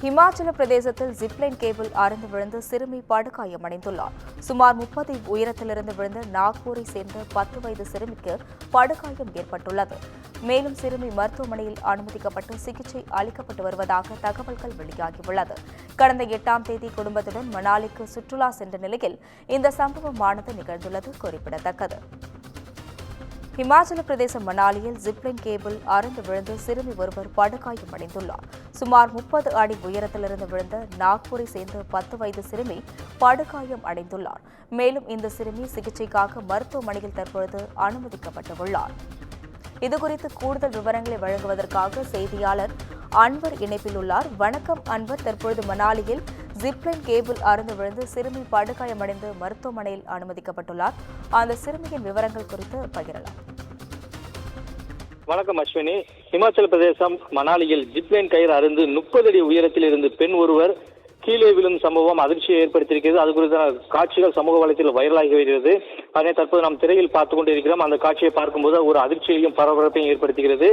ஹிமாச்சல பிரதேசத்தில் zipline cable அறுந்து விழுந்து சிறுமி படுகாயமடைந்துள்ளார். சுமார் 30 உயரத்திலிருந்து விழுந்த நாக்பூரை சேர்ந்த 10 வயது சிறுமிக்கு படுகாயம் ஏற்பட்டுள்ளது. மேலும் சிறுமி மருத்துவமனையில் அனுமதிக்கப்பட்டு சிகிச்சை அளிக்கப்பட்டு வருவதாக தகவல்கள் வெளியாகியுள்ளது. கடந்த 8ஆம் தேதி குடும்பத்துடன் மணாலிக்கு சுற்றுலா சென்ற நிலையில் இந்த சம்பவமானது நிகழ்ந்துள்ளது குறிப்பிடத்தக்கது. ஹிமாச்சல பிரதேச மணாலியில் ஜிப்லைன் கேபிள் அறுந்து விழுந்து சிறுமி ஒருவர் படுகாயமடைந்துள்ளார். சுமார் 30 அடி உயரத்திலிருந்து விழுந்த நாக்பூரை சேர்ந்த 10 வயது சிறுமி படுகாயம் அடைந்துள்ளார். மேலும் இந்த சிறுமி சிகிச்சைக்காக மருத்துவமனையில் தற்பொழுது அனுமதிக்கப்பட்டுள்ளார். இதுகுறித்து கூடுதல் விவரங்களை வழங்குவதற்காக செய்தியாளர் அன்வர் இணைப்பில் உள்ளார். வணக்கம் அன்வர், தற்பொழுது மணாலியில் ஜிப்லைன் கேபிள் அறுந்து விழுந்து சிறுமி படுகாயமடைந்து மருத்துவமனையில் அனுமதிக்கப்பட்டுள்ளார். அந்த சிறுமியின் விவரங்கள் குறித்து பகிரலாம். வணக்கம் அஸ்வினி. இமாச்சல பிரதேசம் மணாலியில் ஜிப்லைன் கயிறு அறுந்து 30 அடி உயரத்தில் இருந்து பெண் ஒருவர் கீழே விழும் சம்பவம் அதிர்ச்சியை ஏற்படுத்தியிருக்கிறது. அது குறித்தான காட்சிகள் சமூக வலைத்தில் வைரலாகி வருகிறது. அதனை தற்போது நாம் திரையில் பார்த்துக் கொண்டிருக்கிறோம். அந்த காட்சியை பார்க்கும்போது ஒரு அதிர்ச்சியையும் பரபரப்பையும் ஏற்படுத்துகிறது.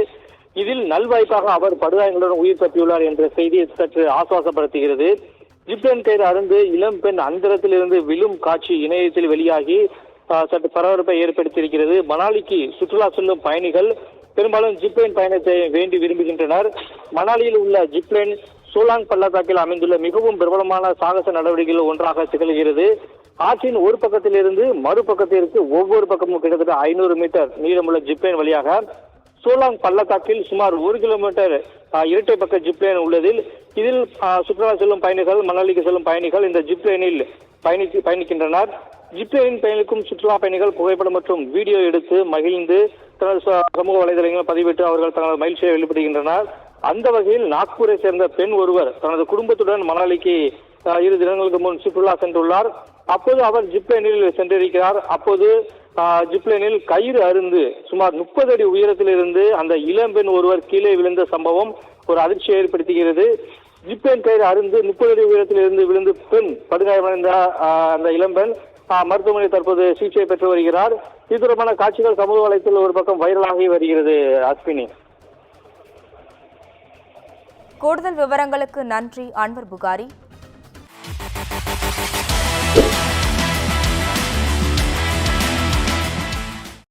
இதில் நல்வாய்ப்பாக அவர் படுகாயங்களுடன் உயிர் தப்பியுள்ளார் என்ற செய்தியை சற்று ஆசுவாசப்படுத்துகிறது. ஜிப்லைன் கயிறு அறுந்து இளம் பெண் அந்தரத்திலிருந்து விழும் காட்சி இணையத்தில் வெளியாகி சற்று பரபரப்பை ஏற்படுத்தியிருக்கிறது. மணாலிக்கு சுற்றுலா செல்லும் பயணிகள் பெரும்பாலும் ஜிப்லைன் பயணத்தை வேண்டி விரும்புகின்றனர். மணாலியில் உள்ள ஜிப்லைன் சோலாங் பள்ளத்தாக்கில் அமைந்துள்ள மிகவும் பிரபலமான சாகச நடவடிக்கைகள் ஒன்றாக திகழ்கிறது. ஆற்றின் ஒரு பக்கத்திலிருந்து மறுபக்கத்திற்கு ஒவ்வொரு பக்கமும் கிட்டத்தட்ட 500 மீட்டர் நீளமுள்ள ஜிப்லைன் வழியாக சோலாங் பள்ளத்தாக்கில் சுமார் 1 கிலோமீட்டர் இரட்டை பக்க ஜிப்லைன் உள்ளதில் இதில் சுற்றுலா செல்லும் பயணிகள், மணாலிக்கு செல்லும் பயணிகள் இந்த ஜிப்லைனில் பயணிக்கின்றனர். ஜிப்லைனில் பயணிக்கும் சுற்றுலா பயணிகள் புகைப்படம் மற்றும் வீடியோ எடுத்து மகிழ்ந்து தனது சமூக வலைதளங்களில் பதிவிட்டு அவர்கள் தங்களது மகிழ்ச்சியை வெளிப்படுத்துகின்றனர். அந்த வகையில் நாக்பூரை சேர்ந்த பெண் ஒருவர் தனது குடும்பத்துடன் மணாலிக்கு 2 தினங்களுக்கு முன் சுற்றுலா சென்றுள்ளார். அப்போது அவர் ஜிப்லைனில் சென்றிருக்கிறார். அப்போது ஜிப்லைனில் கயிறு அறுந்து சுமார் 30 அடி உயரத்தில் இருந்து அந்த இளம்பெண் ஒருவர் கீழே விழுந்த சம்பவம் ஒரு அதிர்ச்சியை ஏற்படுத்துகிறது. ஜிப்லைன் கயிறு அறுந்து 30 அடி உயரத்தில் இருந்து விழுந்து பெண் படுகாயமடைந்த அந்த இளம்பெண் மருத்துவமனையில் தற்போது சிகிச்சை பெற்று வருகிறார். இது தொடர்பான காட்சிகள் சமூக வலைத்தில் ஒரு பக்கம் வைரலாகி வருகிறது. அஸ்வினி, கூடுதல் விவரங்களுக்கு நன்றி அன்வர் புகாரி.